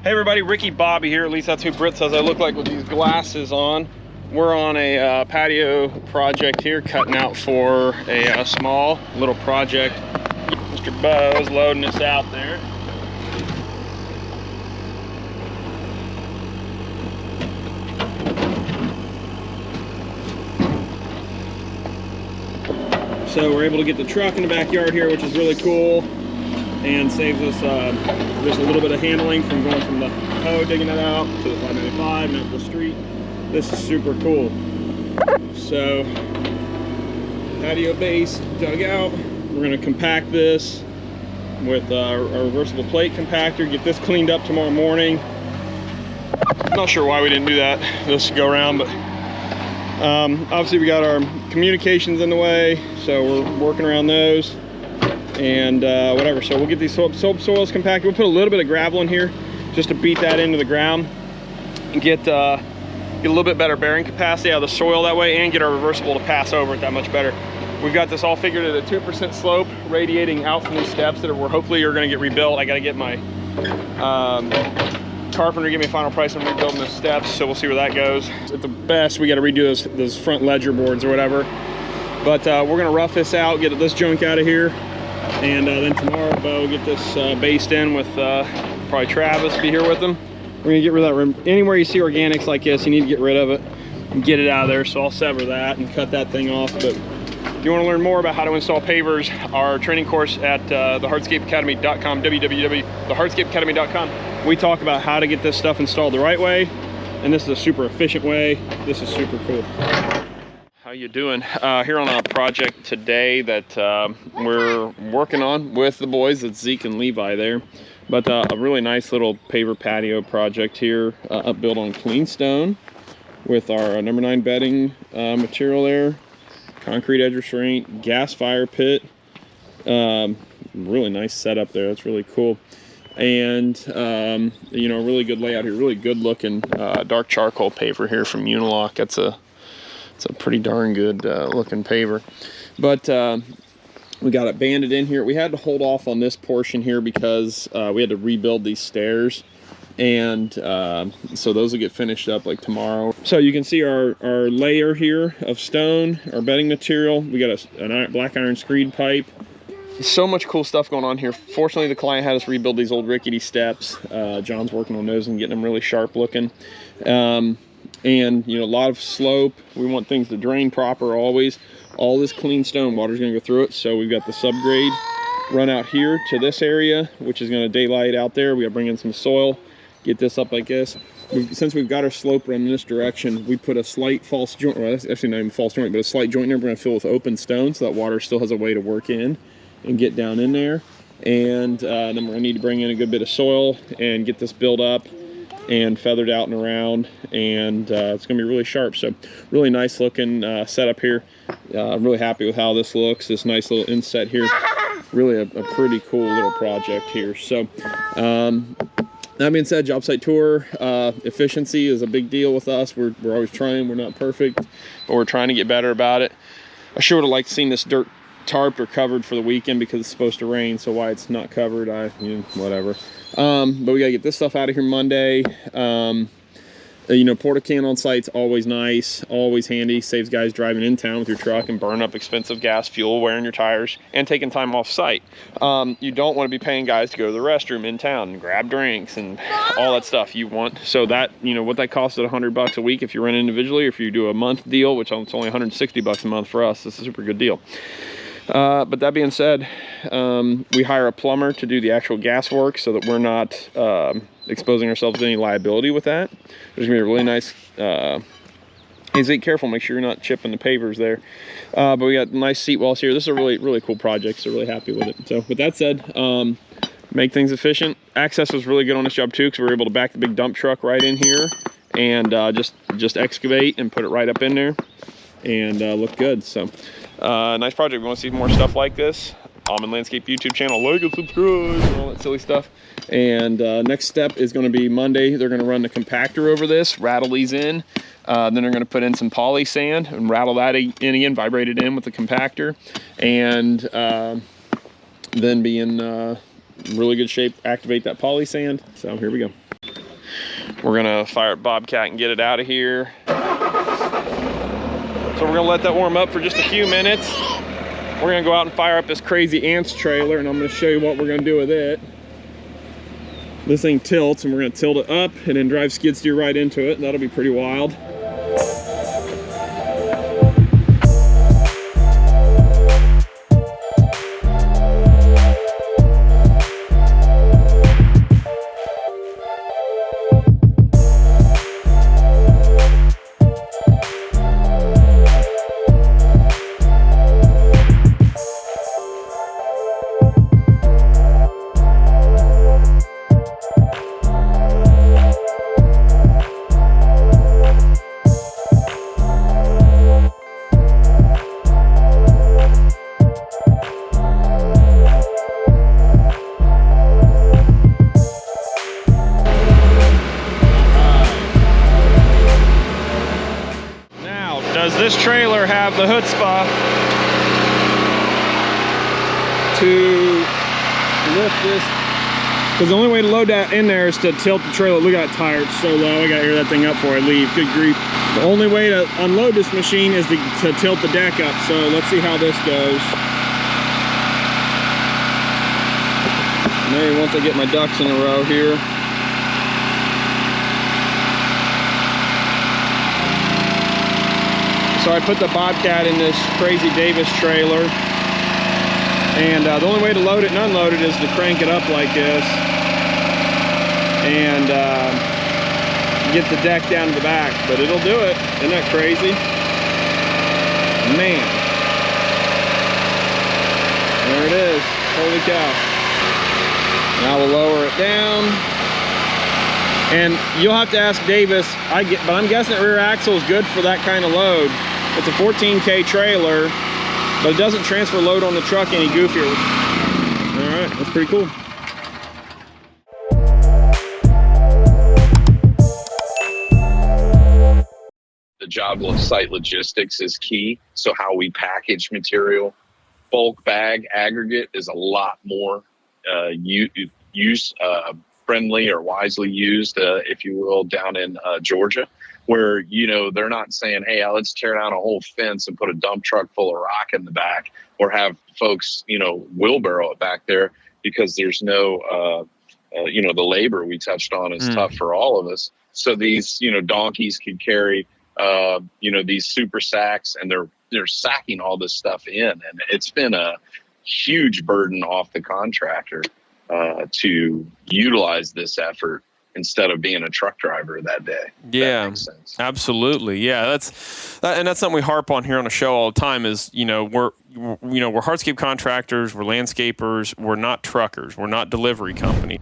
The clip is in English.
Hey everybody, Ricky Bobby here. At least that's who Britt says I look like with these glasses on. We're on a patio project here, cutting out for a small little project. Mr. Bo is loading us out there. So we're able to get the truck in the backyard here, which is really cool, and saves us just a little bit of handling from going from the hoe, digging it out, to the 595 and out to the street. This is super cool. So, patio base dug out. We're gonna compact this with a reversible plate compactor, get this cleaned up tomorrow morning. Not sure why we didn't do that this go around, but obviously we got our communications in the way, so we're working around those. And whatever, so we'll get these soils compacted. We'll put a little bit of gravel in here just to beat that into the ground and get a little bit better bearing capacity out of the soil that way, and get our reversible to pass over it that much better. We've got this all figured at a 2% slope, radiating out from these steps that are hopefully are going to get rebuilt. I got to get my carpenter give me a final price on rebuilding the steps, so we'll see where that goes. At the best, we got to redo those front ledger boards or whatever, but we're going to rough this out, get this junk out of here. And then tomorrow, Bo will get this based in with probably Travis be here with them. We're gonna get rid of that. Anywhere you see organics like this, you need to get rid of it and get it out of there. So I'll sever that and cut that thing off. But if you want to learn more about how to install pavers, our training course at thehardscapeacademy.com, www.thehardscapeacademy.com, we talk about how to get this stuff installed the right way. And this is a super efficient way. This is super cool. How you doing? Here on a project today that we're working on with the boys. It's Zeke and Levi there, but a really nice little paver patio project here, built on clean stone with our number 9 bedding material there, concrete edge restraint, gas fire pit. Really nice setup there. That's really cool. And you know, really good layout here, really good looking dark charcoal paver here from Unilock. It's a pretty darn good looking paver, but we got it banded in here. We had to hold off on this portion here because we had to rebuild these stairs, and so those will get finished up like tomorrow. So you can see our layer here of stone, our bedding material. We got a black iron screed pipe. So much cool stuff going on here. Fortunately, the client had us rebuild these old rickety steps. John's working on those and getting them really sharp looking. And you know, a lot of slope. We want things to drain proper always. All this clean stone, water's gonna go through it. So we've got the subgrade run out here to this area, which is gonna daylight out there. We gotta bring in some soil, get this up like this. Since we've got our slope run in this direction, we put a slight false joint, well, that's actually not even false joint, but a slight joint there. We're gonna fill with open stone so that water still has a way to work in and get down in there. And then we're gonna need to bring in a good bit of soil and get this built up and feathered out and around, and it's gonna be really sharp. So really nice looking setup here. I'm really happy with how this looks, this nice little inset here. Really a pretty cool little project here. So that being said, job site tour efficiency is a big deal with us. We're always trying. We're not perfect, but we're trying to get better about it. I sure would have liked to seen this dirt tarped or covered for the weekend because it's supposed to rain, so why it's not covered, whatever. But we gotta get this stuff out of here Monday. You know, porta-can on site's always nice, always handy, saves guys driving in town with your truck and burning up expensive gas, fuel, wearing your tires, and taking time off site. You don't want to be paying guys to go to the restroom in town and grab drinks and all that stuff you want. So that, you know, what that costs at $100 a week if you rent individually, or if you do a month deal, which it's only $160 a month for us, this is a super good deal. But that being said, we hire a plumber to do the actual gas work so that we're not exposing ourselves to any liability with that. There's gonna be a really nice, be careful, make sure you're not chipping the pavers there. But we got nice seat walls here. This is a really cool project, so really happy with it. So with that said, make things efficient. Access was really good on this job too, because we were able to back the big dump truck right in here and just excavate and put it right up in there and look good. So nice project. We want to see more stuff like this. Auman Landscape YouTube channel, like and subscribe and all that silly stuff. And next step is going to be Monday. They're going to run the compactor over this, rattle these in. Then they're going to put in some poly sand and rattle that in again, vibrate it in with the compactor, and then be in really good shape, activate that poly sand. So here we go. We're gonna fire up Bobcat and get it out of here. So we're gonna let that warm up for just a few minutes. We're gonna go out and fire up this crazy ants trailer, and I'm gonna show you what we're gonna do with it. This thing tilts, and we're gonna tilt it up and then drive skid steer right into it. That'll be pretty wild. Does this trailer have the chutzpah to lift this? Because the only way to load that in there is to tilt the trailer. Look at that tire, it's so low. I gotta air that thing up before I leave. Good grief. The only way to unload this machine is to tilt the deck up. So let's see how this goes. Maybe once I get my ducks in a row here. So I put the Bobcat in this crazy Davis trailer, and the only way to load it and unload it is to crank it up like this and get the deck down to the back, but it'll do it. Isn't that crazy? Man. There it is. Holy cow. Now we'll lower it down. And you'll have to ask Davis, but I'm guessing that rear axle is good for that kind of load. It's a 14K trailer, but it doesn't transfer load on the truck any goofier. All right, that's pretty cool. The job site logistics is key. So how we package material, bulk bag aggregate is a lot more use friendly or wisely used, if you will, down in Georgia, where, you know, they're not saying, hey, let's tear down a whole fence and put a dump truck full of rock in the back, or have folks, you know, wheelbarrow it back there, because there's no, you know, the labor we touched on is tough for all of us. So these, you know, donkeys can carry, you know, these super sacks, and they're sacking all this stuff in, and it's been a huge burden off the contractor to utilize this effort instead of being a truck driver that day. Yeah, that makes sense. Absolutely. Yeah, that's something we harp on here on the show all the time. Is, you know, we're hardscape contractors, we're landscapers, we're not truckers, we're not delivery company.